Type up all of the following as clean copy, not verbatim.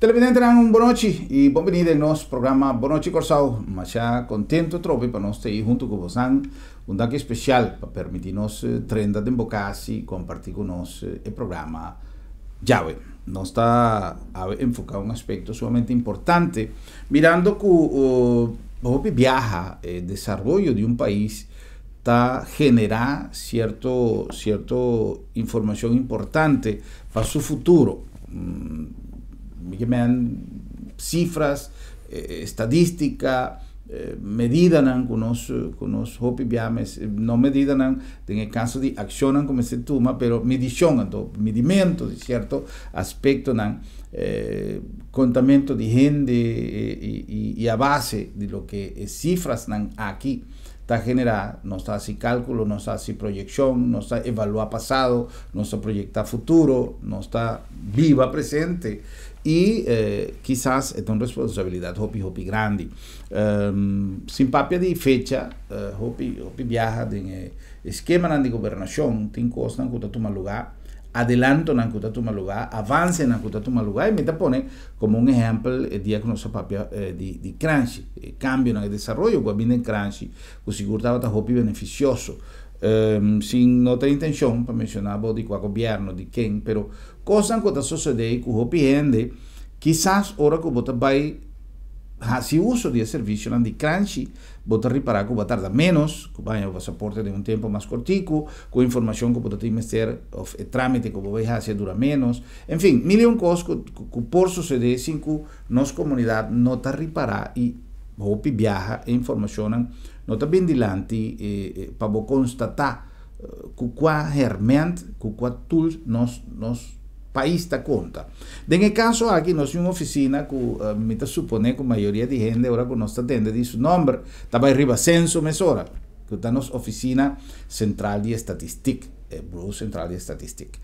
Televidente, boa noite e bem-vindo ao nosso programa Boa Noite Corsau. Mas já contento trope para nós ter junto com vocês dia especial para permitir-nos trenda de embocasi compartir com nós o programa Jawe. Nós está a enfocar um aspecto sumamente importante, mirando que o viaja desenvolvimento de país está generar cierto informação importante para seu futuro. Que me dan cifras, estadística, medidas que nos hopi viames, no medidas en el caso de acción como se toma, pero medición, medimento de cierto aspecto, contamento de gente y a base de lo que cifras aquí está generar, nos hace cálculo, nos hace proyección, nos evalúa pasado, nos proyecta futuro, nos está viva presente y quizás es una responsabilidad hopi grande. Sin papia de fecha, hopi viaja en esquema de gobernación, tiene cosas que toma lugar, adelanto na kuta toma lugar, avance na kuta toma lugar, e me pone como un ejemplo el día que nos papia di cranchi, cambio nel desarrollo, que viene en cranchi, que seguro estaba hopi beneficioso, sin no tener intención para mencionar de cuál gobierno, de quién, pero cosas que sucede que hopi gente, quizás ahora que vos vai hacer uso de servicio de cranchi, vos reparar que va a tardar menos, que vaya el pasaporte de un tiempo más cortico, con información que vos tienes que hacer, el trámite que vos vais a hacer dura menos, en fin, millones de cosas que por suceder sin que nuestra comunidad no está reparar y hopi viaja e información no está bien delante para vos constatar que cuál herramienta, que cuál tools nos país está conta. En el caso aquí, nos una oficina que me supone que la mayoría de gente ahora que nos está atendiendo dice su nombre, estaba arriba censo mesora, que está en la oficina central de estadística, Bureau Central de Estadística.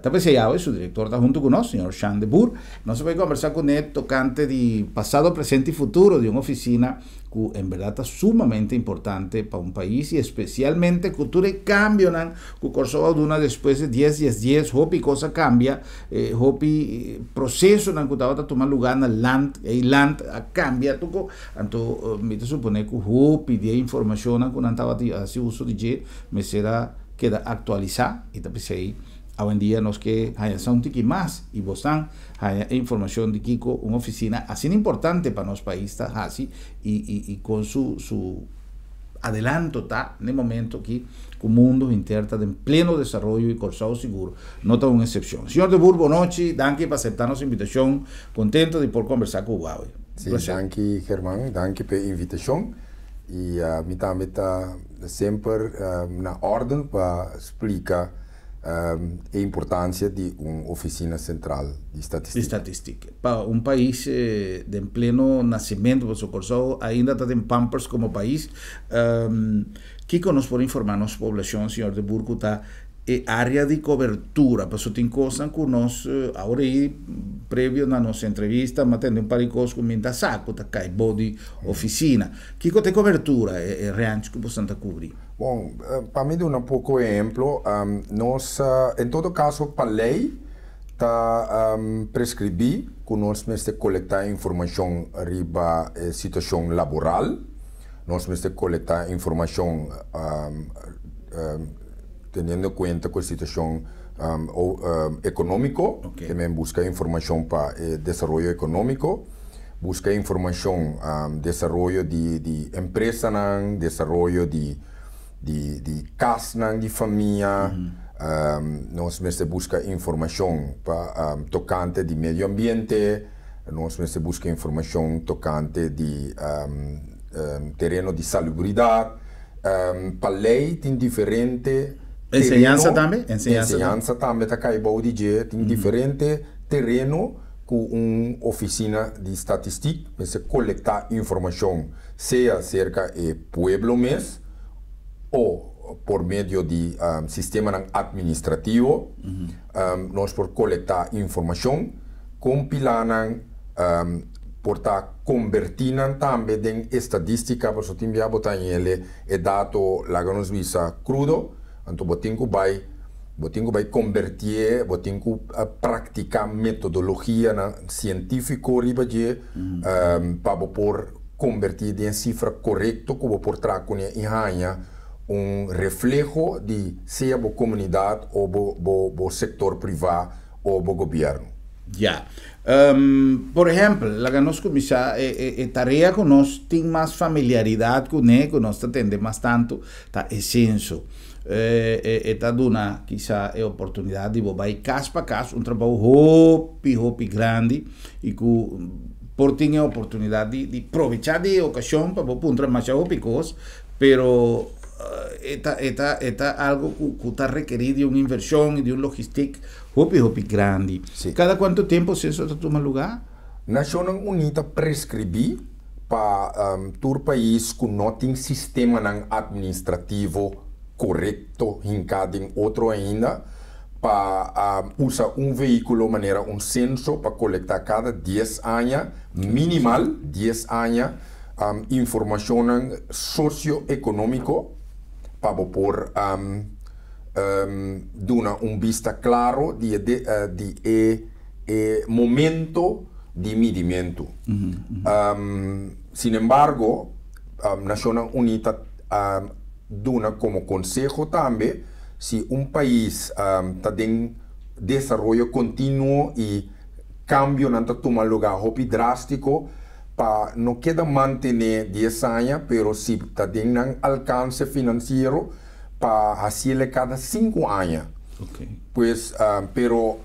También se llama, su director está junto con nosotros, señor Sean de Boer. Nos va a conversar con él tocante de pasado, presente y futuro de una oficina que en verdad está sumamente importante para un país y especialmente cultura y cambio, que corso de una después de 10, hopi cosa cambia, hopi proceso que estaba tomando lugar en el land cambia, entonces me supone que hopi de información que estaba haciendo uso de me será queda actualizar y también hoy en día nos que haya un tiki más y vos haya información de Kiko, una oficina así importante para nuestro país así y con su adelanto está en el momento que el mundo interno está en pleno desarrollo y corsado seguro, no está una excepción. Señor de Boer, buenas noches, gracias por aceptar nuestra invitación, contento de poder conversar con usted. Sí, gracias Germán, gracias por la invitación. Y me también siempre na orden para explicar a importância de uma oficina central de estatística. Para um país de pleno nascimento, por socorro, ainda está em pampers como país. Que nos pode informar nossa população, senhor de Burgo, está área de cobertura, para isso tem coisas que nós, agora aí, prévio na nossa entrevista, mas tem um par de coisas que me dá saco, tá cai body oficina. Que tem cobertura, rancho que você está cobrir? Bom, para mim, dar um pouco de exemplo, nós, em todo caso, para a lei, está prescrever que nós temos que coletar informação sobre a situação laboral, nós temos que coletar informação teniendo en cuenta la situación económica, también busca información para desarrollo económico, busca información desarrollo de empresa, desarrollo de casa, de familia, nos busca información para tocante de medio ambiente, nos busca información tocante de terreno de salubridad, para lei tem diferente enseñanza também? Enseñanza também está caibou de dia, tem diferente terreno com uma oficina de estatística, você coletar informação, seja acerca do pueblo mesmo, ou por meio de sistema administrativo, nós por coletar informação, compilar, por estar convertindo também em estatística, por isso tem que botar ele é dado lá que nos visa crudo, então botem que vai Você vai convertir, você tem que praticar metodologia científica para por convertir em cifra correta, como por trás reflejo de seja a comunidade ou o sector privado ou o governo. Ya. Por exemplo, la que nós começamos, tarea que nós temos mais familiaridade com né, que nós atendemos mais tanto, tá censo. Está dando, quizá, a oportunidade de vai caso para caso, trabalho hopi grande, e que por ter a oportunidade de aproveitar de ocasião para poder mais coisas, pero está algo que está requerido de uma inversão e de uma logística hopi grande. Sí. Cada quanto tempo isso toma lugar? Nações Unidas prescrevi para todo país que não tem sistema administrativo correto em cada outro ainda, para usar veículo maneira censo para coletar cada 10 anos, minimal 10 anos, informação socioeconômica para por dar vista claro de momento de medimento. Sin embargo, Nações Unidas dá como consejo também, se país está em desenvolvimento contínuo e cambio não está tomando lugar drástico, para não queda manter 10 anos, pero se está em alcance financeiro para fazer cada 5 anos. Okay. Pues, pero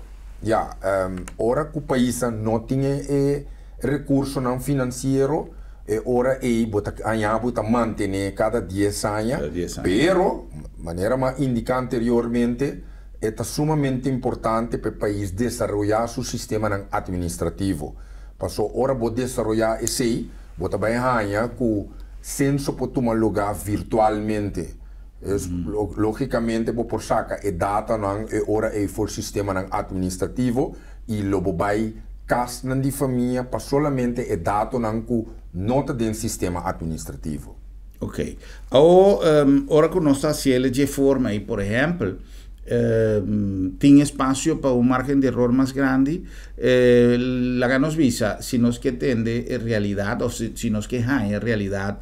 ora que o país não tem recurso financeiro, ora bota manter cada 10 anos, pero, maneira mais indicar anteriormente, é sumamente importante para o país desenvolver seu sistema administrativo. Passou ora vou desenvolver esse, bota bem ganhar que o censo pode tomar lugar virtualmente. Logicamente, vou por saca data não ora for sistema administrativo e logo vai casa de família para solamente data não que nota do sistema administrativo. Ok. Ora que nós estamos fazendo de forma aí, por exemplo, tem espaço para margem de erro mais grande, la que nos visa, se nós que tende a realidade, ou se nós que há a realidade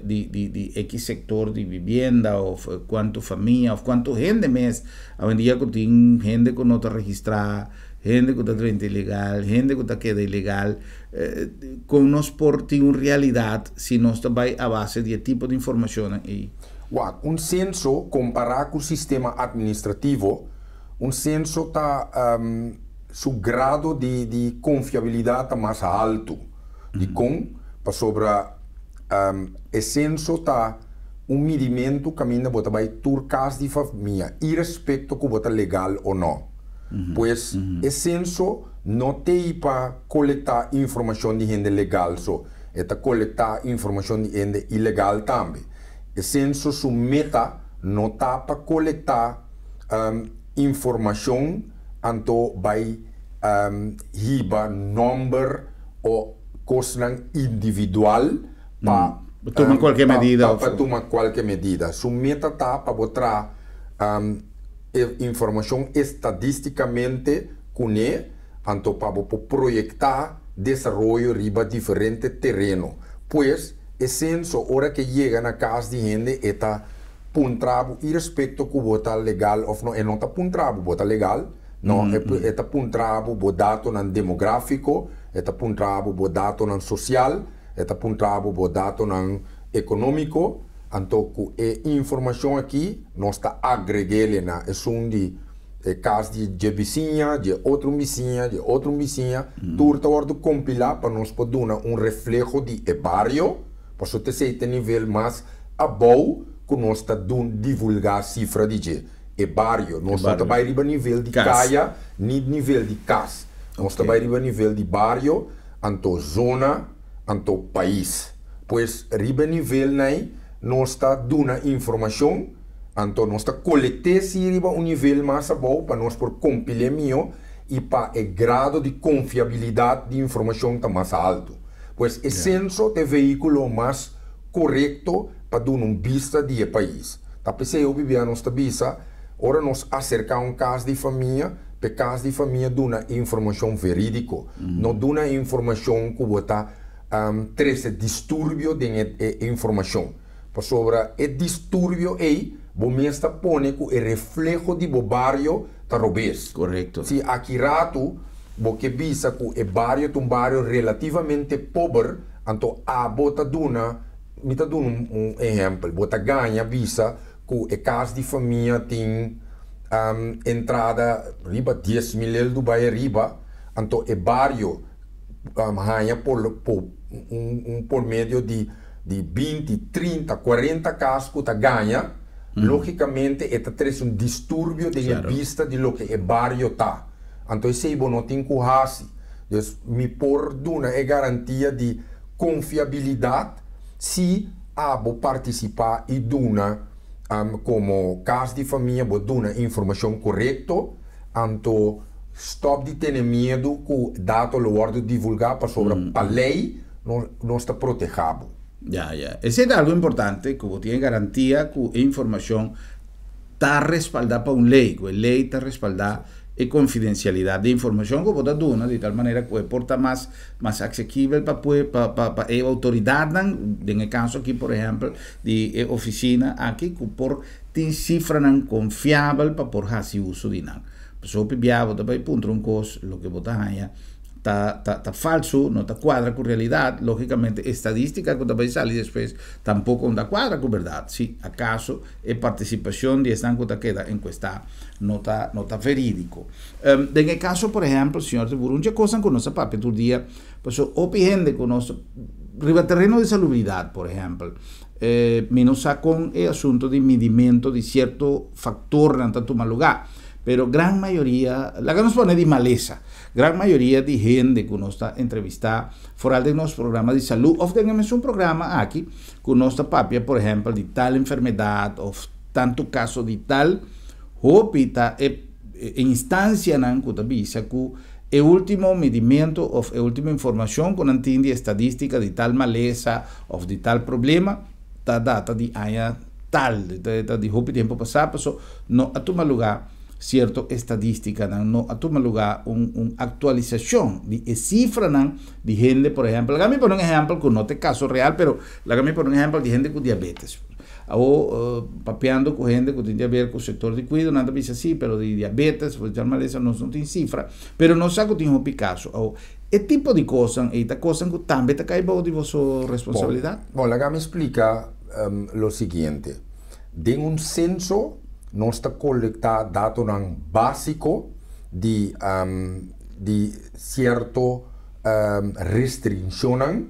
de X sector de vivienda, ou quanto família, ou quanto gente mesmo, hoje em dia que tem gente que não está registrada, gente que está treinta ilegal, gente que está queda ilegal, com nós por ter uma realidade, se nós também a base de tipo de informação aí. Censo, comparado com o sistema administrativo, censo está seu grado de confiabilidade mais alto. Sobre o censo está medimento que ainda vai ter casa de família, e respeito que é legal ou não. Pois o censo não tem para coletar informação de gente legal, é para coletar informação de gente ilegal também. O censo, sua meta, não está para coletar informação, então vai riba número ou coisa individual para tomar qualquer medida. Para tomar qualquer medida. Sua meta está para botar informação estatisticamente com então para projetar desenvolvimento riba diferente terreno. Pois o censo, hora que chega na casa de gente, está puntrabo e respeito que bota legal ou não, não está puntrabo, bota legal, não, está puntrabo, bota dado não demográfico, está puntrabo, bota dado não social, está puntrabo, bota dado não econômico, então a informação aqui nós está agregando na de caso de vizinha, de outra vizinha, tudo está hora de compilar para nós poder dar reflexo de bairro. Para você ter nível mais abaixo que nós está divulgar a cifra de bairro. Nós está vai riba nível de caia, nível de casa. Nós está vai riba nível de bairro, anto zona, anto país. Pois riba nível nós está dando informação, anto nós está coletando riba nível mais abaixo para nós por compilar melhor e para o grado de confiabilidade de informação está mais alto. Pois o censo é o veículo mais correto para dar uma vista do país. Tá pensei eu viver nossa vista, ora nós acercamos caso de família, pe caso de família duna informação verídico, não duna informação que bota treze distúrbio de informação. Por sobre o distúrbio aí, o mesmo põe que o reflexo de o barrio tá robês. Correto. Se aqui rato, porque visa que o barrio é um barrio relativamente pobre, então a bota duna, me tá dando um exemplo, bota ganha visa que o caso de família tem entrada riba 10 mil do bairro riba, então o barrio ganha por meio de 20, 30, 40 casos que tá ganha, logicamente é traz um distúrbio de vista de lo que o barrio tá. Então esse não tem currasse. Então me por duna é garantia de confiabilidade se abo participar e duna como caso de família, vou dar informação correta, então stop de ter medo que o dado lo ordem divulgar para sobre a lei não está protegido. Esse é algo importante, que você tem garantia que a informação está respaldada por uma lei, que a lei está respaldada e confidencialidade de informação que você dá de tal maneira que porta mais acessível para a autoridade, no caso aqui, por exemplo, de oficina aqui, que por tem cifra confiável para por fazer uso de não. Pessoa pibiava também ponto um costo, o que você ganha tá falso, não tá quadra com a realidade, logicamente estadística que também sai depois tampouco não quadra com a verdade, se acaso a participação de esta que queda em questa não tá verídico. No caso, por exemplo, senhor de Burundia, coisa que nossa papel do dia, pessoa opende com nosso terreno de salubridade, por exemplo, menos com o assunto de medimento de certo factor não tanto mal lugar. Pero gran mayoría, la que nos pone de maleza, gran mayoría de gente que nos está entrevistada fuera de nuestro programa de salud, o tenemos un programa aquí con nuestra papia, por ejemplo, de tal enfermedad, o tanto caso de tal, hopita, instancia nan que avisa que el último medimento o la última información con antindi estadística de tal maleza o de tal problema, ta data de año tal, de hopi tiempo pasado, no a tomar lugar cierto estadística, no a tomar lugar una actualización de cifra de gente, por ejemplo, la que me pone un ejemplo que no es caso real, pero la que me pone un ejemplo de gente con diabetes, o papeando con gente que tiene diabetes con el sector de cuidado, nada dice así, pero de diabetes, pues ya maleza no tiene cifra, pero no sabe que tiene un caso, o este tipo de cosas, esta cosa que también te cae de vuestra responsabilidad. Bueno, la que me explica lo siguiente, de un censo não está coletando dados básicos de certo restrição,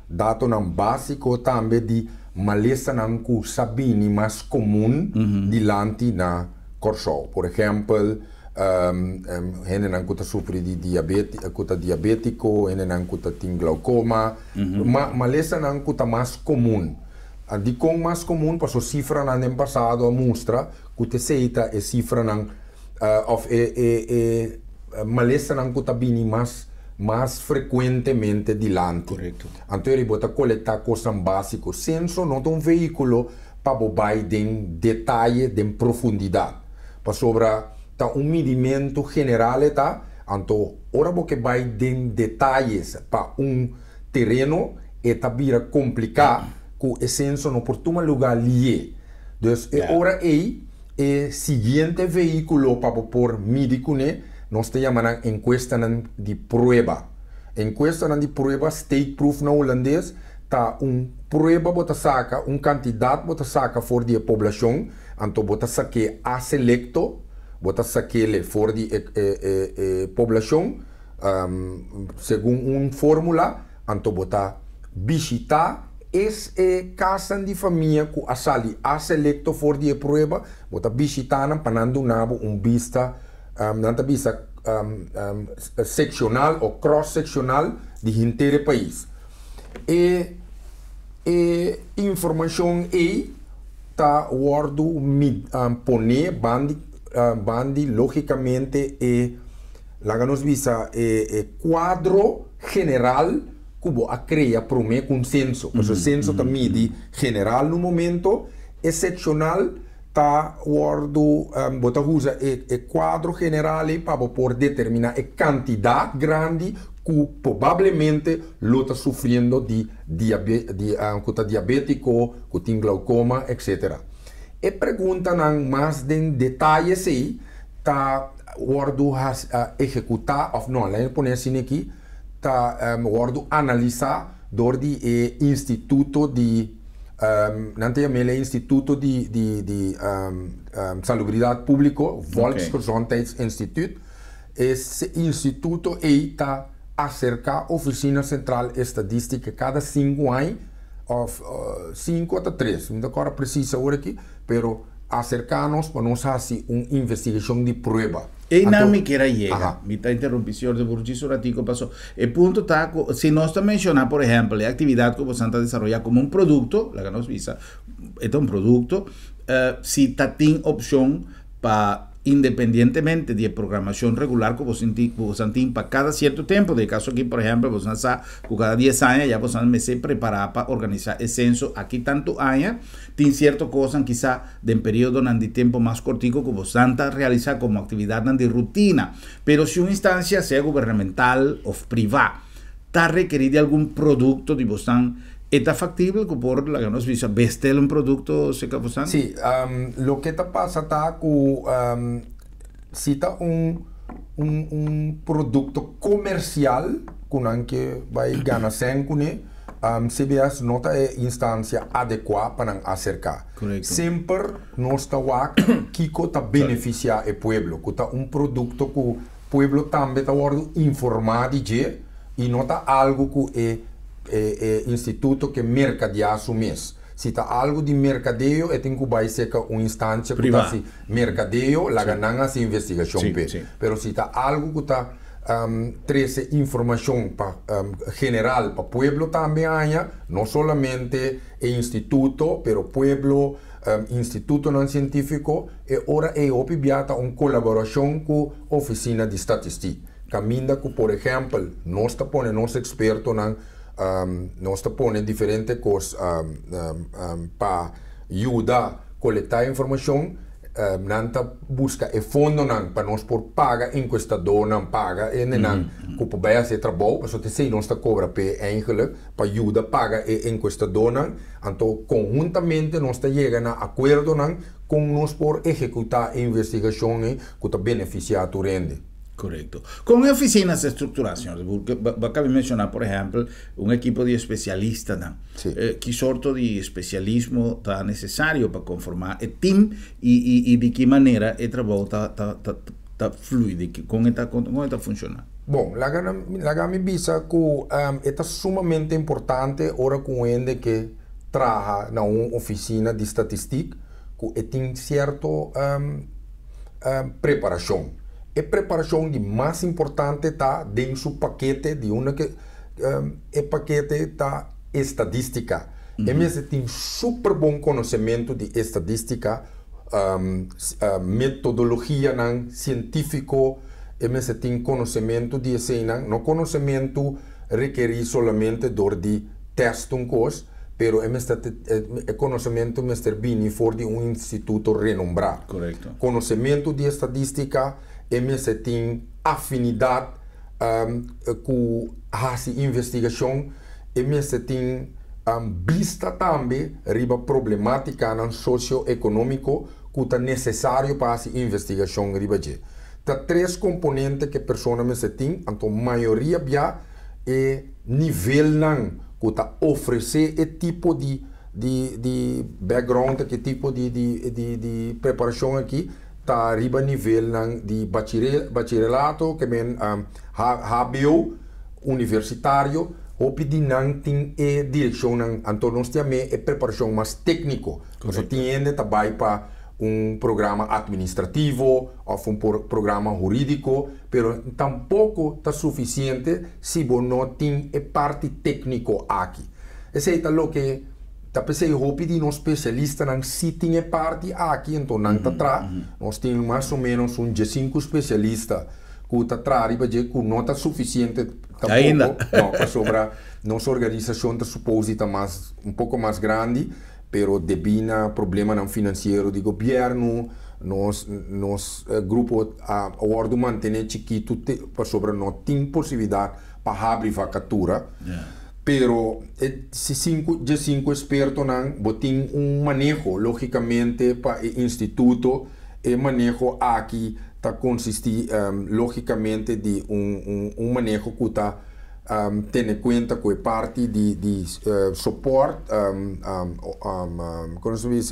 dados básicos também de maleza que sabini mais comum diante na corso. Por exemplo, gente que está sofrendo de diabetes, que está diabético, gente que tem glaucoma, maleza que está mais comum. De com mais comum, passou cifra no ano passado, mostra que te seita a cifra maleza que está vindo mais frequentemente dilante. Correto. Então ele bota coletar coisas básicas. Censo não é um veículo para bobar em detalhe, em profundidade. Para sobre medimento general, tá? Então, ora que vai em detalhes para terreno, está vira complicado. Que o censo não por tomar lugar ali. Então, ora aí, o seguinte veículo para por médico, nós chamamos encuesta de prova. Encuesta de prova, state proof na holandês, tá prova bota saca, candidato bota saca for de população, então bota saque a selecto, bota saque for de população, segundo fórmula, então bota visitar casa de família que a sali a selecto for de prova, bota visitar para não vista seccional ou cross-seccional de inteiro país. E informação aí está guardo poner bandi logicamente lá nos visa quadro general que a cria para um consenso. Porque o censo também de general no momento, excepcional tá ordo bota usa e quadro general para por determinar a quantidade grande que provavelmente lo está sofrendo de diabético, que tem glaucoma, etc. E pergunta mais de detalhes aí, tá ordo executar, ou não, lá põe assim aqui, tá ordo analisar door die instituto di nanti amele instituto di salubridade público, Volksgezondheidsinstituut. Esse instituto está acerca oficina central estadística cada 5 anos, ou 5 até 3, não agora precisa agora aqui, pero acercarnos para nós fazer uma investigação de prova. E não me queira llegar, me está interrumpiendo de Burgis Ratico pasó. El punto está, si no está mencionado, por ejemplo, la actividad que vos está desarrollando como un producto, la que nos visa, este es un producto, si está tiene opción para independientemente de programación regular que vos tiene para cada cierto tiempo, de caso aquí, por ejemplo, vos cada 10 años ya vos me se preparar para organizar el censo aquí tanto años, tiene cierto cosa quizá de un periodo de tiempo más cortico que vos realizar como actividad de rutina, pero si una instancia sea gubernamental o privada, está requerida algún producto de vos ¿está factible que por la que nos visa vestir un producto seca vos? Sí, lo que te pasa está que si está un producto comercial con que va a ganar CBS no está en instancia adecuada para acercar. Correcto. Siempre no está Kiko está beneficia el pueblo, que está un producto que el pueblo también está informado y no está algo que instituto que mercadea su mes. Si está algo de mercadeo, tem que vai ser uma instância que está mercadeo, la ganancia de investigação. Pero si está algo que está trazer informação general para o pueblo também, não somente o instituto, pero pueblo, instituto não científico, e ora é obviata uma colaboração com a oficina de estatística. Caminda que, por exemplo, nós está ponendo nosso experto nós está ponendo diferentes coisas para ajudar a coletar informação, nanta busca e fundo para nós por paga enquestador não paga e não que vai fazer trabalho, mas te sei nós está cobra eigenlijk para ajudar a paga e enquestador então conjuntamente nós está chegando a acordo com nós por executar a investigação que está beneficiar o rende. Correcto. Con oficinas de estructuración, cabe mencionar, por ejemplo, un equipo de especialistas, ¿no? Sí. ¿Qué sorto de especialismo está necesario para conformar el team y de qué manera el trabajo está fluido, cómo está funcionando? Bom, la gami visa que está sumamente importante ahora con gente que trabaja en una oficina de estatística que tiene cierta preparación. A preparação de mais importante está dentro do paquete de uma que é paquete da estadística. MS tem super bom conhecimento de estadística, metodologia científico, MS tem conhecimento de cena, não conhecimento requer solamente de teste coisa, pero MS conhecimento Mr. Bini for de instituto renombrado. Correcto. Conhecimento de estadística MS tem afinidade com a investigação, MS tem vista também riba problemática socioeconômico que é necessário para a investigação riba de. Tá 3 componentes que a pessoa MS tem, então a maioria já é nível que está oferecer e tipo de background, que tipo de preparação aqui. Está arriba nível de bacharelato, que vem HBO, universitário, ou pedir tem direção, então nós temos a preparação mais técnica. Nós temos também para programa administrativo ou programa jurídico, mas tampouco está suficiente se você não tem a parte técnica aqui. Esse é o que pensei que nós especialistas não se tem parte aqui, então não está atrás. Nós temos mais ou menos 5 especialistas que está atrás, que não está suficiente ainda. Não, para sobre nossa organização está suposta um pouco mais grande, pero debina problema não financeiro do governo, nós grupo a ordem manter chiquito para sobre não tem possibilidade para abrir vacatura. Pero se cinco expertos não tem manejo logicamente para o instituto manejo aqui está consistir logicamente de manejo que está tendo em conta com a parte de suporte como se diz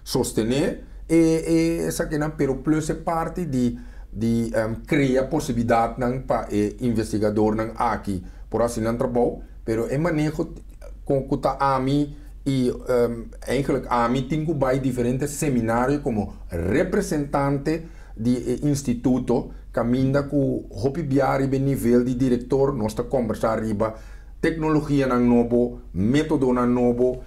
sostener essa que não pero plus a parte de criar possibilidade para investigador não aqui por assim não trabalho pero é manejo com que está a mim e eigenlijk a mim tenho vai diferentes seminários como representante de instituto caminha com hopi biari bem nível de diretor nós está conversar riba tecnologia não novo método não novo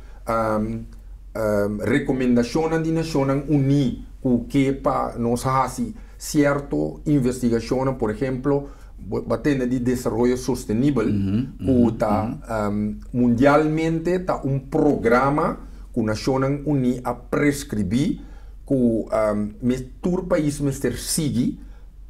recomendação de nação uni o que para nós fazer certo investigação por exemplo batendo de desenvolvimento sustentável que está mundialmente está programa que a Nação Unida a prescrever que todo país mister sigue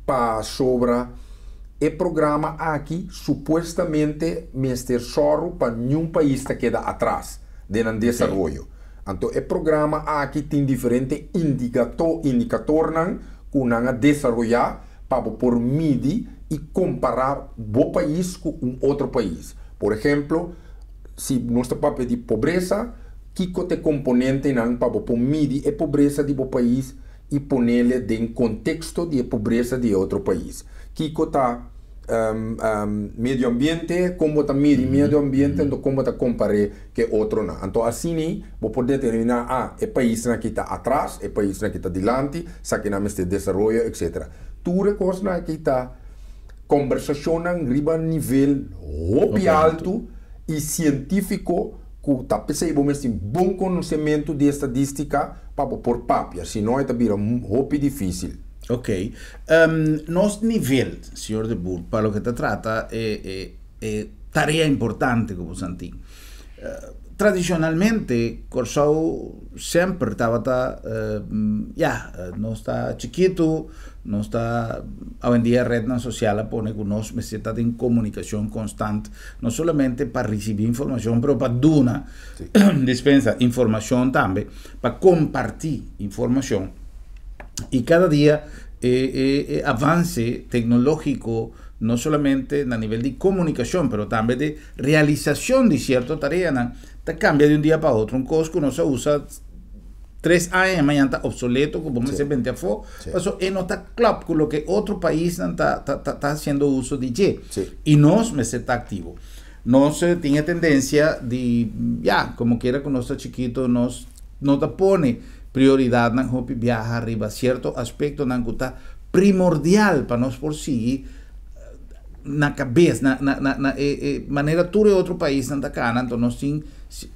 para sobre o programa aqui supostamente mister soro para nenhum país que queda atrás de desenvolvimento. Então o programa aqui tem diferentes indicadores que não desenvolver para por medir e comparar o país com outro país. Por exemplo, se nós estamos de pobreza, que é o componente para medir a pobreza do país e pô-lo em contexto de pobreza de outro país. Que está meio ambiente, como está meio ambiente, então como está comparar que outro não. Então assim, vou poder determinar o país que está atrás, o país que está adiante, se que não está desenvolvendo, etc. Tudo coisa que está conversação a nível alto e científico que está percebendo um bom conhecimento de estatística para por papel, senão está muito difícil. Ok. Nosso nível, senhor de Boer, para o que te trata, é tarefa importante como Santim. Tradicionalmente, Corsau sempre estava não está chiquito, não está hoje em dia a rede social pone que nós necessitamos em comunicação constante, não somente para receber informação, mas para dar dispensa informação também, para compartilhar informação. E cada dia avance tecnológico não somente a nível de comunicação, mas também de realização de certa tarefa, cambia de um dia para outro. Um coisa que não se usa 3 anos, amanhã está obsoleto, como vamos dizer, a fora, mas não está claro com o que outro país está fazendo uso de G. E nós, mas está ativo. Nós tinha tendência de, como quiera que nós está chiquito, nós não põe prioridade na hopi viajar arriba, certo aspecto na que está primordial para nós por seguir na cabeça, na maneira tudo outro país não está cana, então nós temos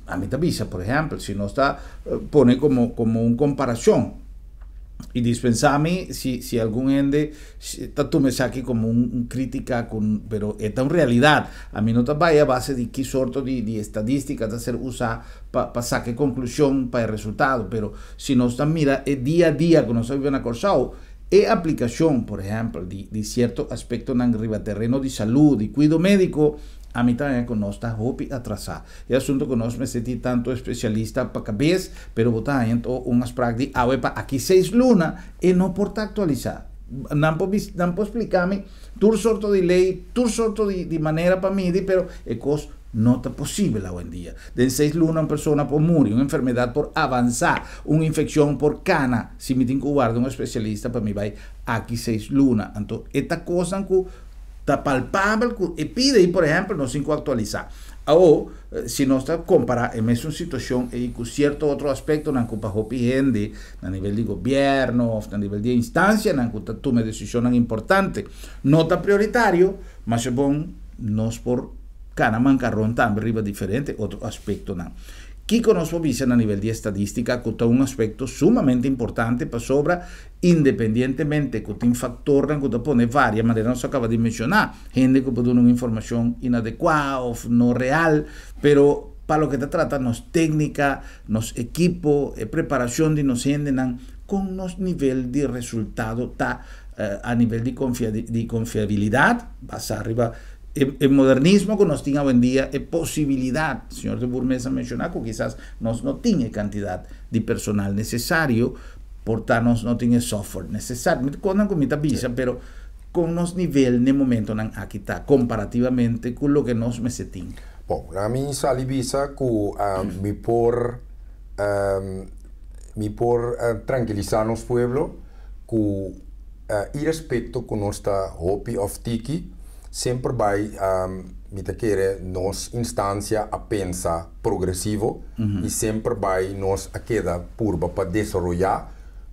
a mim avisa, por exemplo, se nós está pone como comparação e dispensame se algum ende está tu me saque como crítica pero esta realidade a mim não está vai a base de que sorte de estadística está ser usar para saque conclusão para resultado, pero se nós está mira dia a dia que nós vive na Corsau e aplicação, por exemplo, de certo aspecto na terreno de saúde, de cuidado médico, a mim também que nós está hopi atrasado. É assunto que nós necessitamos tanto especialista para cabeça, pero botar então umas práticas aqui 6 lunas e não por actualizar. Não posso explicar-me tudo sorto de lei, tudo sorto de maneira para medir, pero é coisa não está possível hoje em dia. De 6 lunas, uma pessoa por morrer, uma enfermidade por avançar, uma infecção por cana. Se me tenho que guardar um especialista para me vai aqui 6 lunas. Então, esta coisa que está palpável e pide, por exemplo, nós temos que atualizar. Ou, se nós comparar a mesma situação e com certo outro aspecto, não que para gente, a nível de governo, a nível de instância, não que toma decisão importante, não está prioritário, mas é bom nós por cada mancarrón também arriba diferente, outro aspecto não. Que conosco visa a nível de estadística que tem aspecto sumamente importante para sobre, independentemente que tem factor que põe várias maneiras, não se acaba de mencionar, gente que pode dar uma informação inadequada ou não real, pero para lo que te trata, nos técnica, nos equipo, preparación de nos gente con nos nivel de resultado a nivel de confiabilidad, pasa arriba. El modernismo que nos tiene hoy en día es posibilidad, el señor de Burmesa mencionó que quizás no tiene cantidad de personal necesario, por tanto no tiene software necesario, con comida visa, pero con los niveles de momento aquí está comparativamente con lo que nos mesetin. Bom, a mim sali visa que me por tranquilizar nos pueblo que e respecto con nuestra hobby of tiki sempre vai me querer nos instância a pensar progressivo e sempre vai nos a queda purba para desenvolver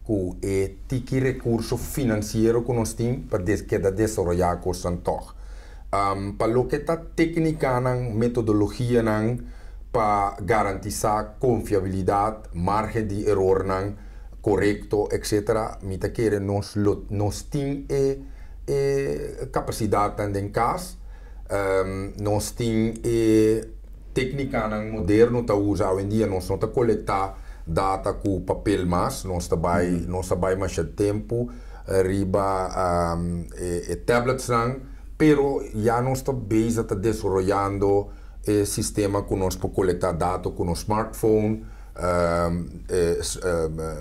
que é tiki recurso financeiro que nós temos para queda desenvolver com santor. Para lo que está técnica metodologia para garantizar confiabilidade, margem de erro correto, etc. Me querer nos temos capacidade em casa, nós temos técnica moderna que usa hoje em dia, nós não coletar data com papel mais, nós trabalha mais tempo, riba tablets pero já nós estamos desenvolvendo sistema que nós podemos coletar dados com o smartphone,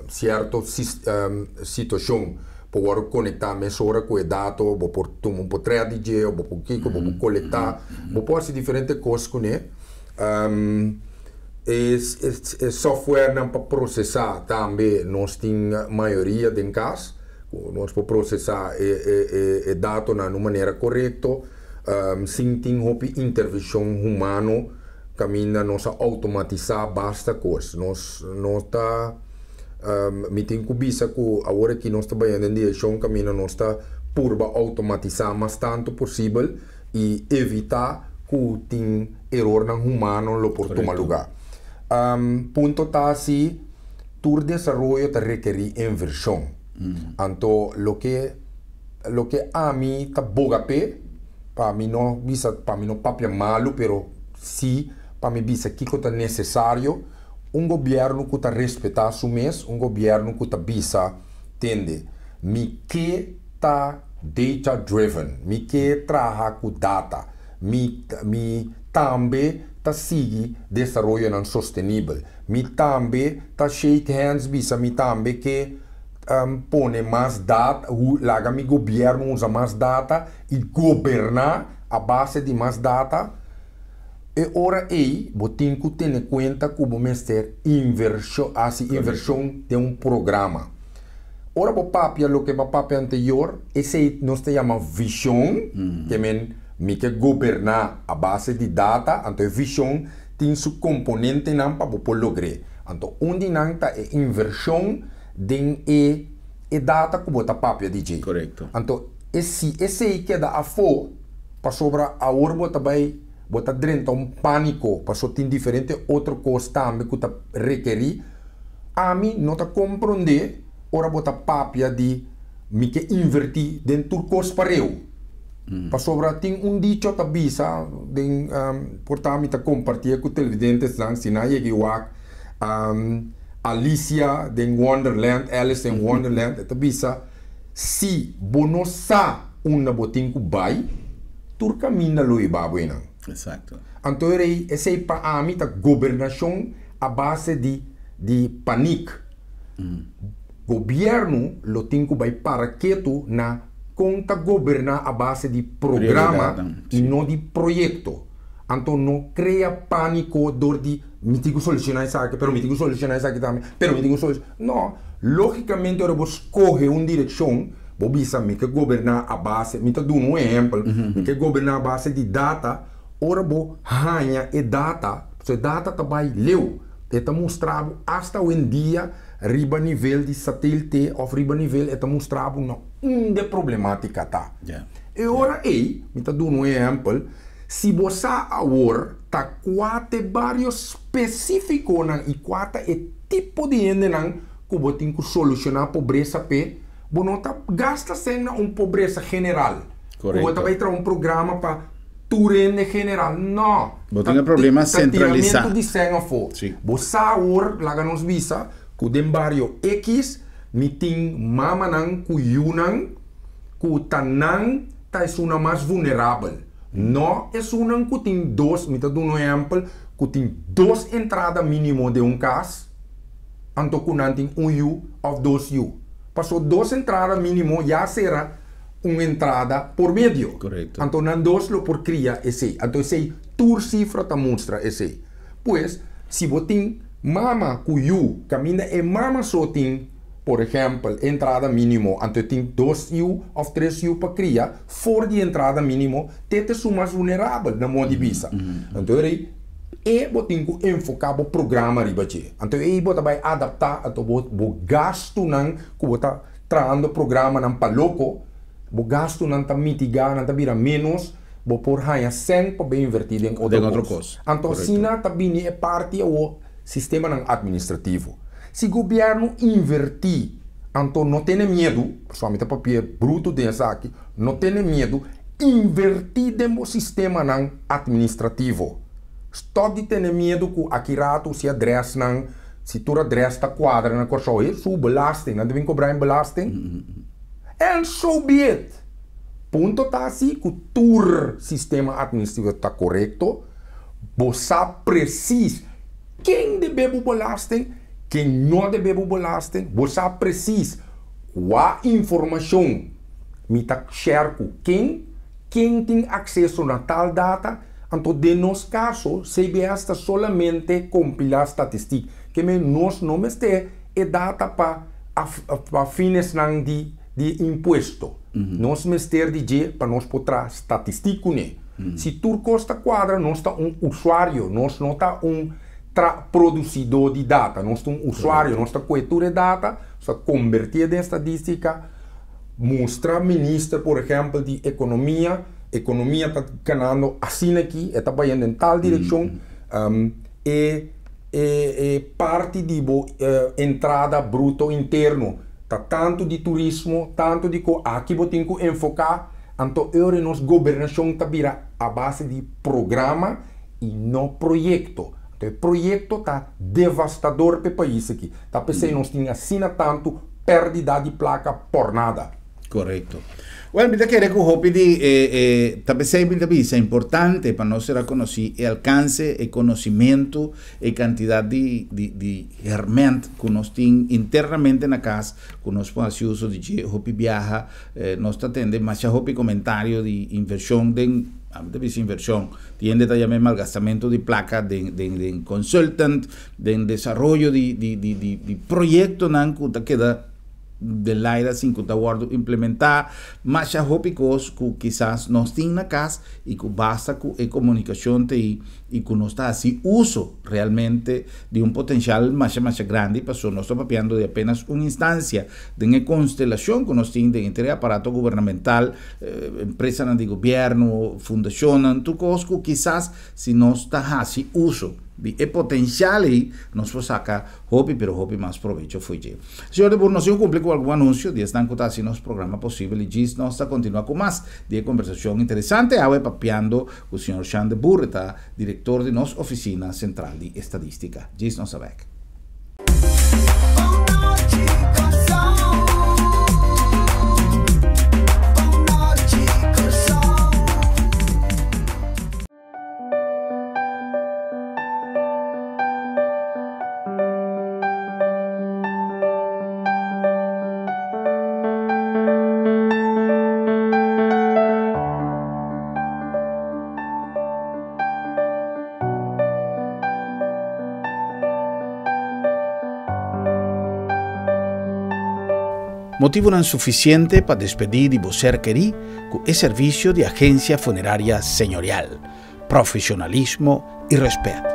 certa situação para conectar mesura com o dado, para tomar um tradução, para coletar, para fazer diferentes coisas com ele. Software para processar também nós temos maioria em casa, nós podemos processar dados de uma maneira correta, sem ter intervenção humana, caminha nós automatizar basta coisas. Nós está me tem que bisa que agora que nós trabalhando em direção caminho nós está por automatizar mais tanto possível e evitar que tem erro humano lo por tomar lugar. Ponto tá assim, todo desenvolvimento tá requer inversão. Então lo que a mim tá boga pé, para mim não papel malo, pero sim para mim bisa que é necessário. Governo que está respeitar su mês, governo que está bisa tende, me que está data driven, me que trabalha com data, me também está seguir desenvolvimento sustentável, me também está shake hands bisa, me também que põe mais data, laga mi governo usa mais data e governar a base de mais data. E ora aí, você tem que ter em conta que vamos ter inversão de programa. Ora, o papel, o que é o papel anterior, esse nós chamamos visão, que é governar a base de data, então a visão tem seu componente para você lograr. Então, onde não está a inversão de data que você papel DJ. Correto. Então, esse aí que dá a fo, para sobrar a hora você vai bota dentro pânico, passou tem diferente outra coisa também que tá requerir. A mim não tá compreender, ora bota papia de me que invertir dentro coisa para eu. Passou tem dicho tá bisa, den portanto tá compartilhar com televidentes lá, se não é Alicia den Wonderland, Alice in Wonderland, tá bisa, se bonosa uma botinho vai, tur caminha lo ibabuena. Exato. Então, essa é para mim a governação a base de pânico. Governo lo tem que vai para quieto na conta governar a base de programa e não de projeto. Então, não cria pânico dor de me tenho que solucionar isso aqui, pero me tenho que solucionar isso aqui também, pero me tenho que solucionar. Não, logicamente, eu vou escolher uma direção. Vou bisa me que governar a base, me tá dando um exemplo, me que governar a base de data. Ora bo hanha e data, se data também leu, está mostrado hasta hoje em dia riba nível de satélite ou riba nível está mostrado de problemática tá. E ora aí, me está dando um exemplo, se você agora tá quatro vários específicos e quatro tipo de gente que você tem que solucionar a pobreza pe, você não tá gasta sem pobreza general. Você vai ter programa para Turende general, não. Você tem problema centralizado. de Singapore. Sim. Você hoje, lá nos visa, que den barrio X, me tem mamanang, ku yunang, ku tanang, tá é uma mais vulnerável. Não é uma que tem dois, me tá dando um exemplo, que tem duas entradas mínimo de caso, então que não tem U ou 2 U. Passou 2 entradas mínimo, já será uma entrada por meio. Correto. Então não 2 por cria esse. Então esse tur cifra ta mostra esse. Pois, se você tem mama com U, caminha e mama só tem, por exemplo, entrada mínimo, então tem 2 U ou 3 U para cria, fora de entrada mínimo, tete é mais vulnerável na modo de vista. Então aí, você tem que enfocar o programa riba. Então aí você vai adaptar o gasto não que você está trazendo o programa não para louco, o gasto não está mitigar, não está virar menos, você por ganhar 100 para bem invertido em outra coisa. Então assim também é parte do sistema administrativo. Se o governo invertir, então não tem medo, principalmente para papel bruto dessa aqui, não tem medo, invertir no sistema administrativo. Estou de ter medo que aqui rato se adresse não, se tu adresse a quadra na corção, isso belasting, não devem cobrar em belasting. And so be it. Ponto está assim que o tur sistema administrativo está correto, você precisa quem deve o belasting, quem não deve o belasting, você precisa qual informação me está share com quem tem acesso a tal data. Então, de nosso caso, CBS está solamente compilar estatística, que nós não temos data para fins de imposto. Nós temos de para nós poder estatística. Se tu custa quadra, nós está usuário, nós não está produzidor de data, nós está usuário, nós está coletor de data, está convertir em estatística, mostrar ministro, por exemplo, de economia está ganhando assim aqui, está indo em tal direção, parte de entrada bruto interno, tá tanto de turismo, tanto de aqui eu tenho que enfocar, então a nossa governação está vira a base de programa e não projeto. Então o projeto está devastador para o país aqui. Tá pensando nós tínhamos assim tanto perda de placa por nada. Correto. Bueno, me querer que o hobby de talvez é importante para nós reconocer o alcance, o conhecimento e quantidade de ferramenta que nós temos internamente na casa, que nós podemos uso de hobby viaja, nós atendemos mais hobby comentário de inversão inversión, tiende también malgastamento de placa, de consultant, de desarrollo de proyecto que queda de l'aire assim que está guardo implementar, mas já hópicos que quizás nós temos na casa e que basta com a comunicação e que nós está assim uso realmente de potencial mais grande, para nós estamos papiando de apenas uma instância de uma constelação que nós temos entre aparato governamental, empresa de governo, fundação, tudo coisa que quizás se nós está assim uso de potencial aí, nós vamos sacar hobby, pero hobby mais proveito foi de. Senhor de Burro, nós vamos cumprir com algum anúncio, de estão contando assim nos programa possível, e diz nós está continuar com mais de conversação interessante, agora papiando com o senhor Jean de Burro, está diretor de nossa oficina central de estadística. Diz nós saber. Motivo não suficiente para despedir de você querer com o serviço de agência funerária senhorial, profissionalismo e respeito.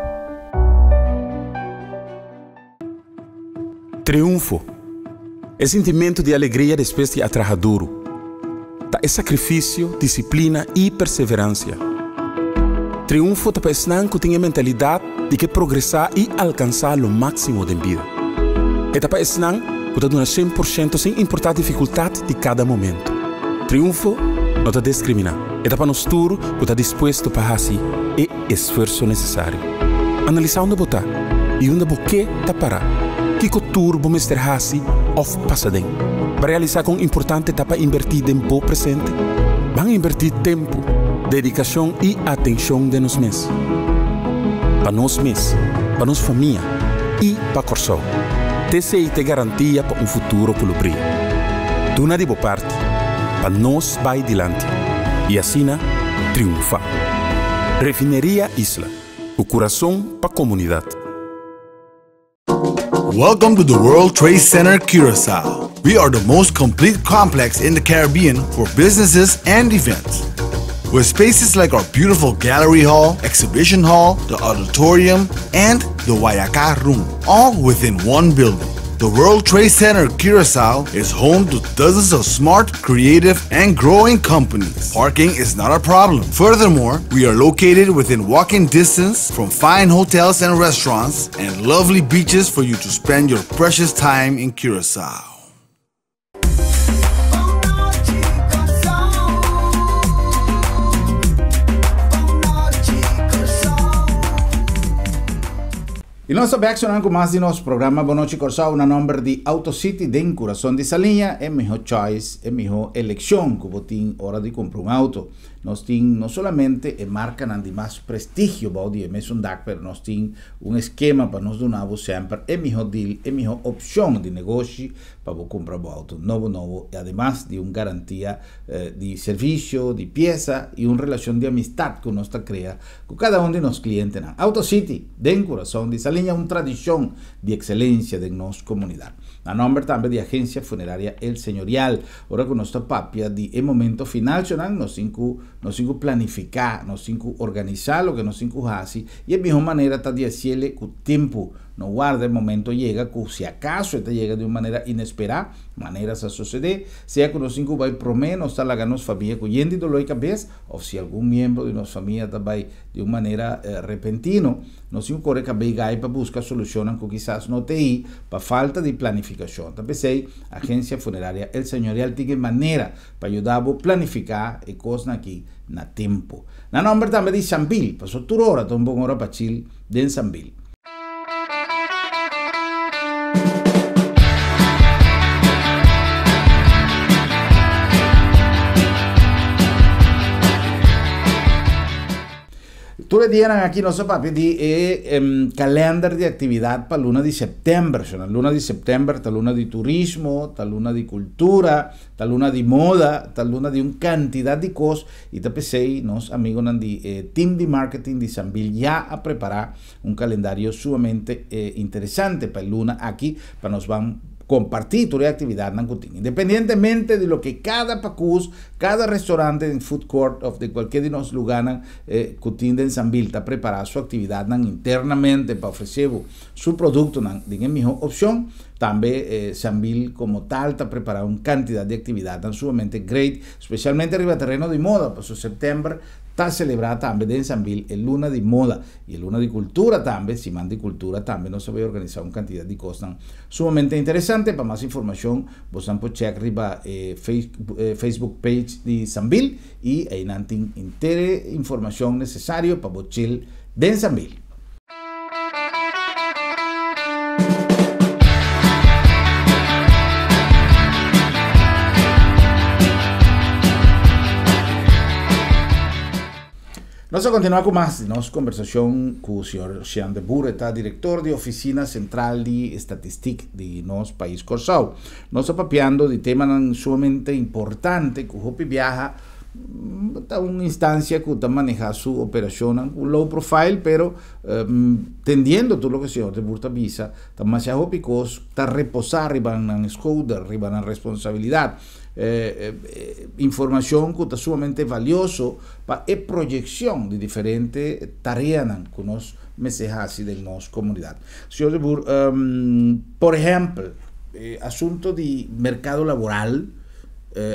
Triunfo é sentimento de alegria depois de trabalhar duro. É sacrifício, disciplina e perseverança. Triunfo é pessoa que tem a mentalidade de que progressar e alcançar o máximo da vida. É pessoa que dá 100% sem importar a dificuldade de cada momento. Triunfo não te discrimina. E para nós tudo, que está disposto para fazer o esforço necessário. Analisar onde botar e onde você está parar. Que cultura vamos ter fazer ou passadem. Para realizar com importante etapa invertir tempo presente, vão invertir tempo, dedicação e atenção de nós mesmos. Para nós mesmos, para nossa família e para a Corsol. TCI te garantia para futuro pelo brilho. Tu na de boa parte, para nós vai adiante. E assim, triunfa. Refineria Isla, o coração para a comunidade. Welcome to the World Trade Center Curaçao. We are the most complete complex in the Caribbean for businesses and events. With spaces like our beautiful gallery hall, exhibition hall, the auditorium, and the Wayaka room, all within one building. The World Trade Center Curaçao is home to dozens of smart, creative, and growing companies. Parking is not a problem. Furthermore, we are located within walking distance from fine hotels and restaurants and lovely beaches for you to spend your precious time in Curaçao. E nós reaccionamos com mais de nosso programa Boa Noite Corsao, na nome de AutoCity, em coração de Salinha, é melhor choice, é melhor eleição que você tem hora de comprar um auto. Nós temos não somente a marca de mais prestígio, mas nós temos um esquema para nos donar sempre a melhor deal, a melhor opção de negócio para você comprar um auto novo, e además de uma garantia de serviço, de peça e uma relação de amistade que nós cria com cada um de nossos clientes. AutoCity, em coração de Salinha, uma tradição de excelência de nossa comunidade. A nome também de agência funerária El Señorial. Ora que nossa papia de momento final, nós temos planificar, nós temos organizar o que nós temos fazer e a melhor maneira está de fazer que o tempo não guarda, o momento chega, que se acaso está chega de uma maneira inesperada, maneiras a suceder, seja que nós temos vai prometer, nós está lá com nossa família com gente dolor de cabeça, ou se algum membro de nossa família também de uma maneira repentina, nós temos que correr para buscar soluções que quizás não tem para falta de planificação. Então, pensei, a agência funerária El Señorial tem maneira para ajudar a planificar e coisas aqui na tempo. Na nome também de Sambil, passou toda hora, tão bom hora para chill de Sambil. Todo dia aqui nosso papel de calendário de atividade para a luna de setembro. A luna de setembro está a luna de turismo, está a luna de cultura, está a luna de moda, está a luna de uma quantidade de coisas. E te pensei, nós amigos de team de marketing de Sambil já a preparar um calendário sumamente interessante para a luna aqui, para nós vamos compartir toda a atividade na cozinha. Independientemente de lo que cada pacus, cada restaurante en food court of de qualquer de nos lugares cozinha de Sambil está preparando sua atividade internamente para oferecer seu produto de melhor opção. Também Sambil como tal está preparando uma quantidade de atividades sumamente great, especialmente arriba terreno de moda, para setembro está celebrada também em Sambil a Luna de Moda e a Luna de Cultura também, Semana de Cultura também, nós vamos organizar uma quantidade de coisas sumamente interessantes. Para mais informação, você pode checar arriba Facebook page de Sambil e aí não tem inteira informação necessária para você de Sambil. Nós vamos continuar com mais de nossa conversação com o senhor Jean de Boer, diretor de Oficina Central de Estatística de nosso país Corsao. Nós estamos papeando de tema sumamente importante que o Hopi viaja a uma instância que está manejando sua operação com low profile, pero tendiendo tudo o que o senhor de Boer avisa, está mais a Hopi está reposar arriba na escuda, arriba na responsabilidade. Informação que está sumamente valioso para a projeção de diferentes tarefas que nós mexemos de nossa comunidade. Senhor de Boer, por exemplo, assunto de mercado laboral,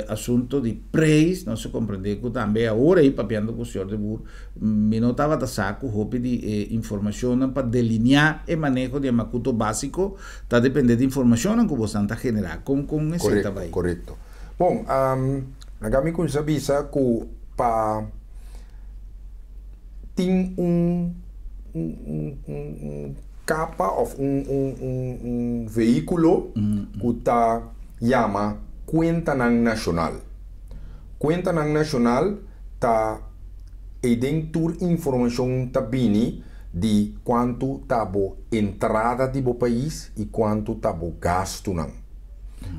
assunto de preço, nós compreendemos que também agora aí papeando com o senhor de Boer, me notava da saco roupa de informação para delinear o manejo de macuto básico, está dependendo de informação que você está generando. Com esse trabalho. Correto. Bom, nagami ko sa bisa ko para tem capa of veículo que tá chama Conta Nacional. Conta Nacional tá dentro informação também de quanto tá boa entrada do país e quanto tá boa gasto não.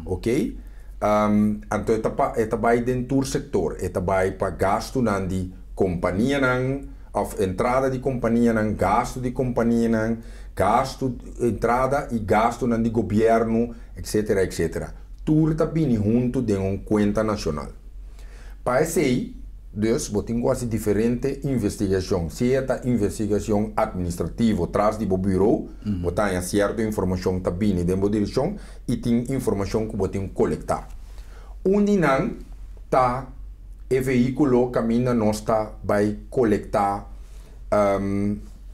Ok? Então esta vai dentro do setor, esta vai para gasto não de companhia não, of entrada de companhia não, gasto de companhia não, gasto entrada e gasto não de governo, etc, etc. Tudo também junto de uma conta nacional. Para isso aí, você tem quase diferente investigação. Se é investigação administrativa, traz de bureau, você tem certa informação também dentro da direção e tem informação que você tem que coletar. Onde não está o veículo caminha nós vai coletar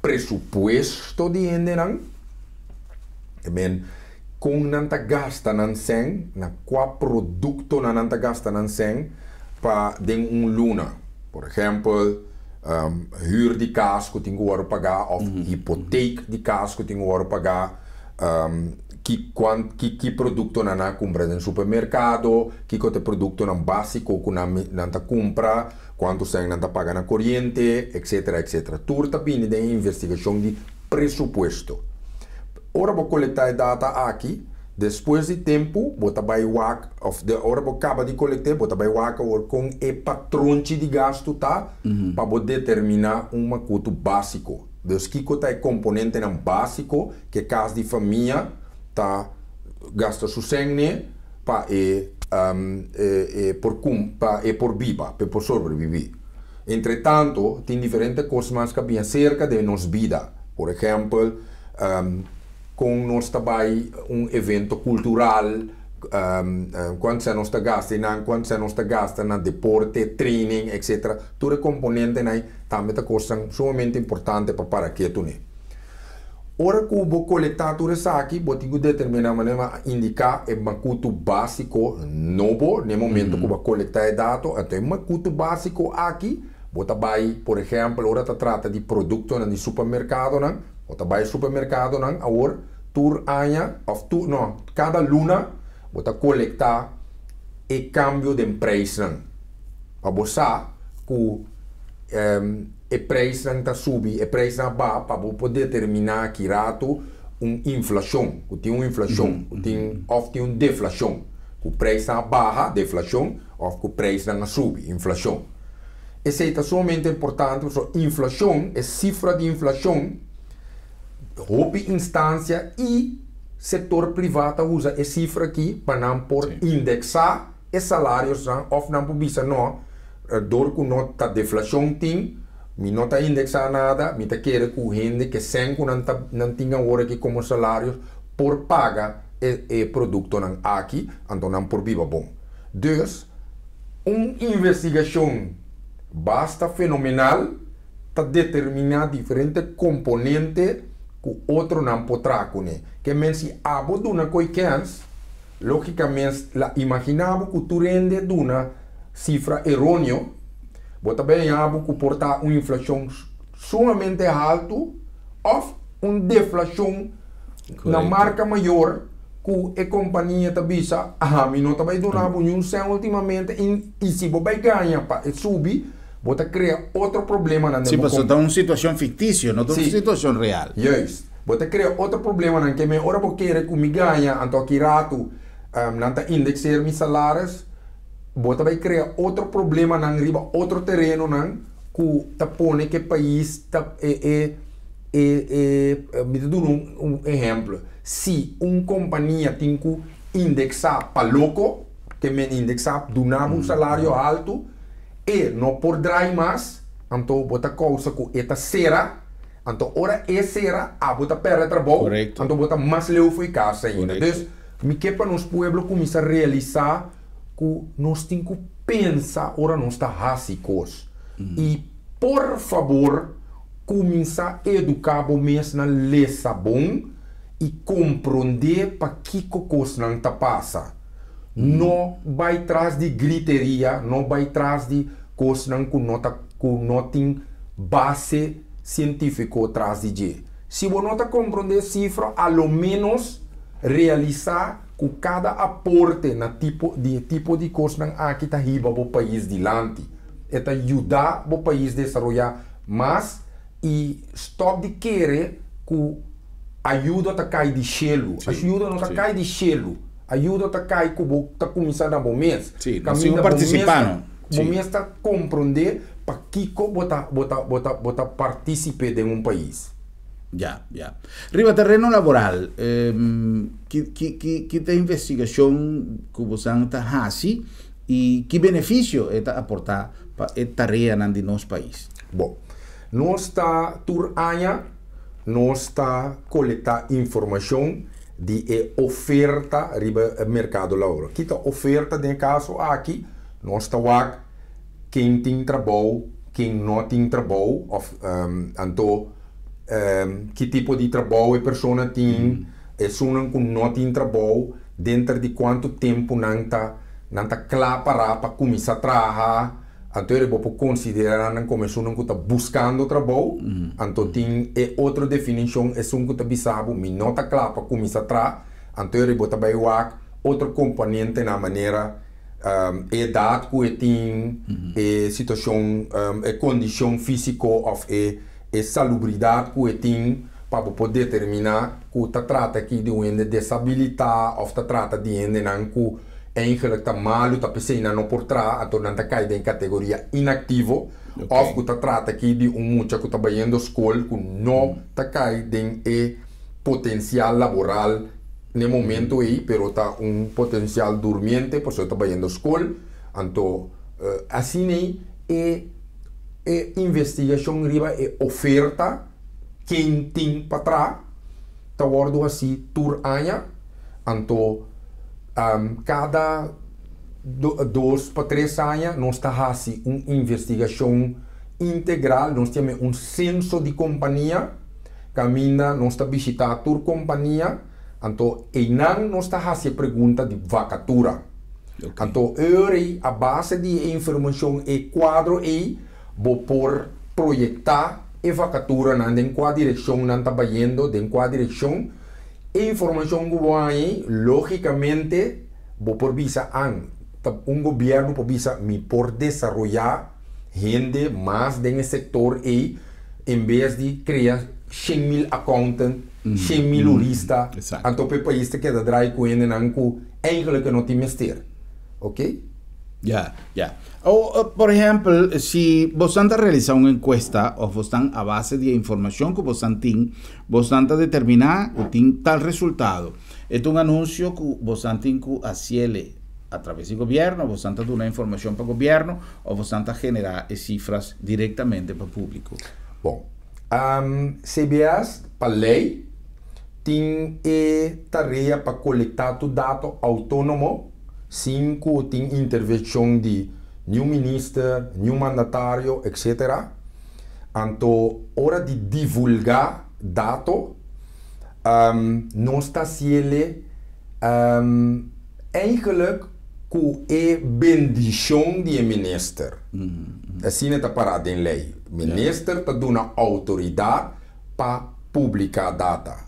pressuposto de gente não, com nanta gasta nan sen, na qual produto nanta gasta nan sen para den luna. Por exemplo, huur de casa que tem que pagar, ou hipoteca de casa que tem que pagar, que produto nana compra no supermercado, que produto nan básico que nanta compra, quanto sen nanta paga na corrente, etc, etc. Tudo também de investigação de pressuposto. Ora vou coletar data aqui, depois de tempo, você vai ora vou acabar de coletar, você vai com o patrão de gasto tá, para determinar custo básico. Dos que é componente não básico, que casa de família tá gasta su sangue para por viva, para sobreviver. Entretanto, tem diferentes coisas mais que bem cerca de nossa vida. Por exemplo, com nós também evento cultural, quando se nós gasta na deporte, training, etc. Tudo componente aí também é coisa sumamente importante para que tu ne. Ora que vou coletar tudo isso aqui, vou ter que determinar maneira indicar custo básico novo, no momento que vou coletar dados, então custo básico aqui, vou também, por exemplo, ora trata de produto no supermercado, não? O trabalho supermercado não, agora cada luna você coletar e cambio de preço não. Para você que o preço não está subindo, o preço não vai para poder determinar que rato inflação, que tem inflação, tem deflação, que o preço não baixa, deflação, ou que o preço não sube, inflação. Isso é somente importante, inflação, é cifra de inflação. Houve instância e setor privado usa essa cifra aqui para não por indexar os salários ou não por isso não dor que não está deflação tem me não está indexar nada me está querer que o gente que sem não tinha hora aqui como salários por paga e produto não aqui então não por viva bom. Dus investigação basta fenomenal para determinar diferentes componentes que o outro não poderá conhecer. Que se abo de uma coisa, logicamente, imaginava que tu rende de uma cifra errônea, você também abo que portar uma inflação sumamente alta ou uma deflação na marca maior que a companhia tabisa, não também donava nenhum sem ultimamente e se você vai ganhar para subir, você cria outro problema na sí, pues está una situación ficticia, no es una situación real. Yes. Você cria outro problema na que me ora porque quer que me ganha, então aqui rato não está indexar meus salários, você vai criar outro problema na riba, outro terreno não que tá põe que país tá me dou um exemplo. Se uma companhia tem que indexar para louco, que me indexar do um salário alto e não poderá mais, então você causa que esta será, então ora essa será a você perde trabalho, então você mais leu foi casa ainda. Então, me que para nos pueblo começar a realizar que nós temos que pensar ora nós está básicos e por favor começar a educar o mês na lesa bom e compreender para que coisa não está passa. Não vai atrás de griteria, não vai atrás de coisas que não tem base científica atrás de je. Se você não compreender cifra, a lo menos realizar que cada aporte na tipo de coisa aqui está riba o país dilante. É ajudar o país a desenvolver mais e stop de querer que ajuda a cair de gelo. Ajuda não a cair de gelo. Ajuda a cair que está começando a bom mês. Sim, nós estamos participando. O mês está compreender para que você participe de um país. Ya. Riba, terreno laboral, que investigação que você está fazendo e que benefício está aportar para esta área de nosso país? Bom, nós está nós está coletando informação de oferta riba mercado laboral. Que a oferta de caso aqui, nós está quem tem trabalho, quem não tem trabalho, então que tipo de trabalho a pessoa tem, pessoa que não tem trabalho, dentro de quanto tempo não está claro para começar a trabalhar. Então ele pode considerar como pessoa que está buscando trabalho. Então tem outra definição, é pessoa que está bisabo, mas não está claro para começar a trabalhar. Então ele pode também outro componente na maneira idade que tem, situação, condição física ou salubridade que tem para poder determinar que está trata aqui de uma desabilidade ou está trata de uma que eigenlijk está mal, está pensando não por trás, então não está caindo em categoria inativo, ou que está trata aqui de muchacho que está trabalhando escola que não está caindo em potencial laboral no momento aí, pero está potencial dormiente, por isso está trabalhando escola, então assim investigação riba oferta quem tem para trás está ordo assim tur ano então cada 2 para 3 anos nós está fazendo uma investigação integral, nós temos censo de companhia caminha, nós está visitando tur companhia, então nós está fazendo pergunta de vacatura. Então a base de informação é quadro aí vou por projetar a vacatura em qual direção não está indo, em qual direção a informação que vai logicamente vou por visa governo por visa me por desenvolver gente mais dentro do setor aí em vez de criar 100.000 accountants, 100.000 juristas, então o país te queda atrás com ele que eigenlijk não tem mistério, ok? Ya. Ou, por exemplo, se você está realizando uma encuesta ou você está a base de informação que você tem, você está determinar que tem tal resultado. É um anúncio que você tem que fazer através do governo, você está dando informação para o governo ou você está generar cifras diretamente para o público. Bom, CBS, para lei, tem tarefa para coletar dados autônomo. 5 tem intervenção de nenhum ministro, nenhum mandatário, etc. Então, hora de divulgar dados, não está sendo eigenlijk que é bendição de ministro. Assim está parado em lei. O ministro está dando autoridade para publicar data.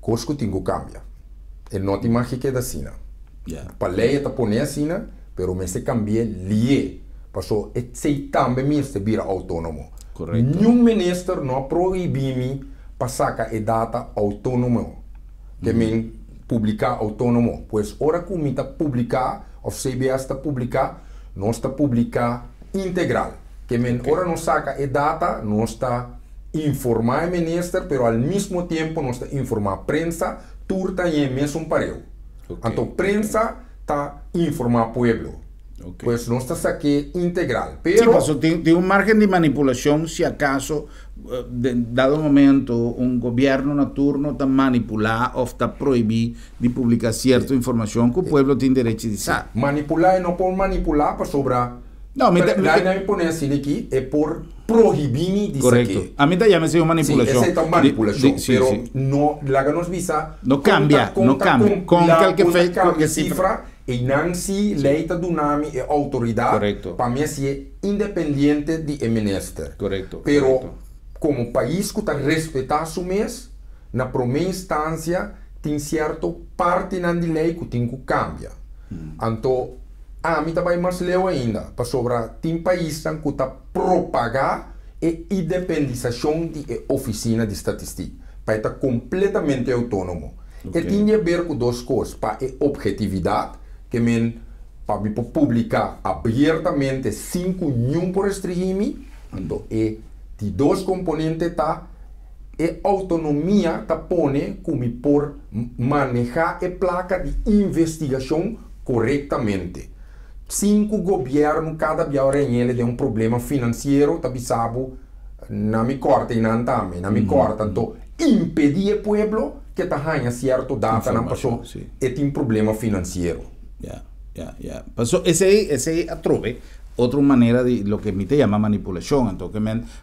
Coisa que tem que cambiar. Ele não tem mais que queda assim. Para a lei está pondo assim, mas se cambia lei. Passou a ser também ministro vira autônomo. Correto. Nenhum ministro não proíbe para sacar a data autônomo. Que me publicar autônomo. Pois, hora que me está publicar, ou CBS está publicar, não está publicar integral. Que me hora não saca a data, não está informar o ministro, mas ao mesmo tempo não está informar a prensa, turta e mesmo pareu. Então, a prensa está informar o povo. Pois não está aqui integral. Pero, sí, tem margem de manipulação se acaso, dado momento, governo na turno está manipular ou está proibir de publicar certa informação que o povo tem direito de saber. Manipular não pode manipular para sobrar. Não, me põe assim aqui é por proibir de correto. A mim também é uma manipulação. Essa é uma manipulação, mas não, lá nos visa não cambia, com qualquer cifra E Nancy leita do nome e autoridade para mim é independente de ministério. Correto. Pero correto. como país que está respeitar su mês, na primeira instância tem certo parte na lei que tem que cambiar. Então, a mim também mais leu ainda para sobre tem país que está propagar a independização de oficina de estatística, para estar completamente autônomo. E tem a ver com duas coisas, para a objetividade, que para publicar abertamente 5 números por este regime, então de dois componentes tá e autonomia tá pone como por manejar a placa de investigação corretamente. 5 governos cada vez ele tem um problema financeiro, tá bisabo na me corta e não também, na me corta, então impedir o povo que tá ganha certo data na pessoa e tem problema financeiro. Passou esse aí atrove outra maneira de lo que me te llama manipulação. Então, que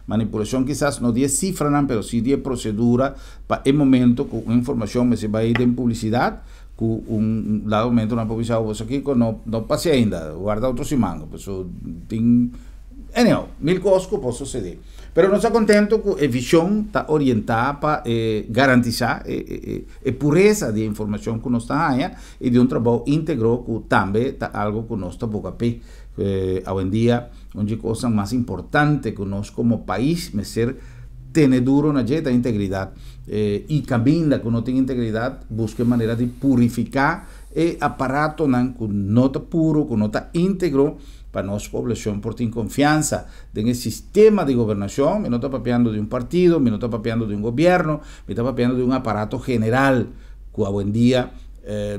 manipulação quizás não diz cifra, não, pero sí diz procedura para el momento com informação, mas se vai ir em publicidade, com dado momento na publicidade, você aqui não passei ainda, guarda outro simango, pessoal tem, anyhow, 1000 coisas que posso suceder. Pero não está contento com a visão está orientada para garantizar a pureza de informação que nós está aí e de trabalho íntegro que também está algo que nós está pouco a pé. Hoje em dia, onde coisa mais importante que nós como país é ser teneduro na jeta integridade e caminha que não tem integridade, busca maneira de purificar o aparato que não está puro, que não está íntegro, para nossa população por ter confiança no sistema de governação. Me não está papeando de partido, me não está papeando de governo, me está papeando de aparato general que hoje em dia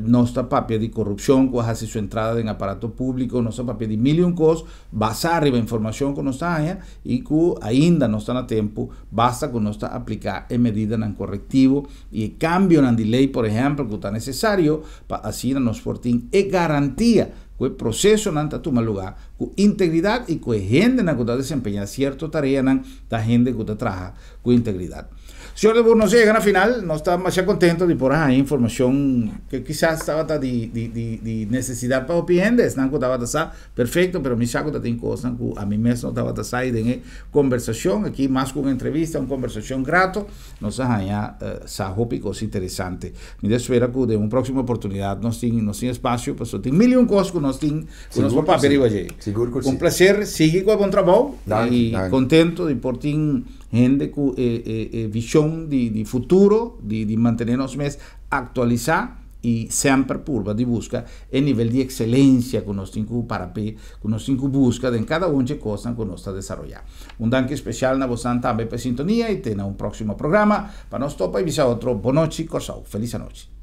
não está papeando de corrupção, que hace sua entrada em aparato público, não está papeando de mil coisas, basar a informação que nós está aí e que ainda não está no tempo, basta que nós está aplicar a medida no corretivo e cambio na lei, por exemplo, que está necessário para assim nós portem e garantia que o processo não está tomando lugar, com integridade e com a gente que está desempenhando certa tarefa, da gente que está trabalhando com integridade. Senhor, não chega na final, nós estamos mais contentos de por aí informação que quizás estava de necessidade para os clientes, não que estava a perfeito, mas me saco tem coisas que a mim mesmo estava a sair em conversação, aqui mais com uma entrevista, uma conversação grato, nós ganhar tópicos interessantes. Me espero que de uma próxima oportunidade nós temos espaço, pessoal, tem mil coisas que nós temos, que nós vamos para hoje. Com prazer, siga com o bom trabalho e contento de por ter gente com visão de futuro, de manter-nos mais actualizar e sempre curva de busca em nível de excelência que nós temos para que nós temos busca em cada uma de coisas que nós está desenvolvendo. Danke especial na você também para sintonia e tem um próximo programa para nós topa e visar outro boa noite, Corsau. Feliz noite.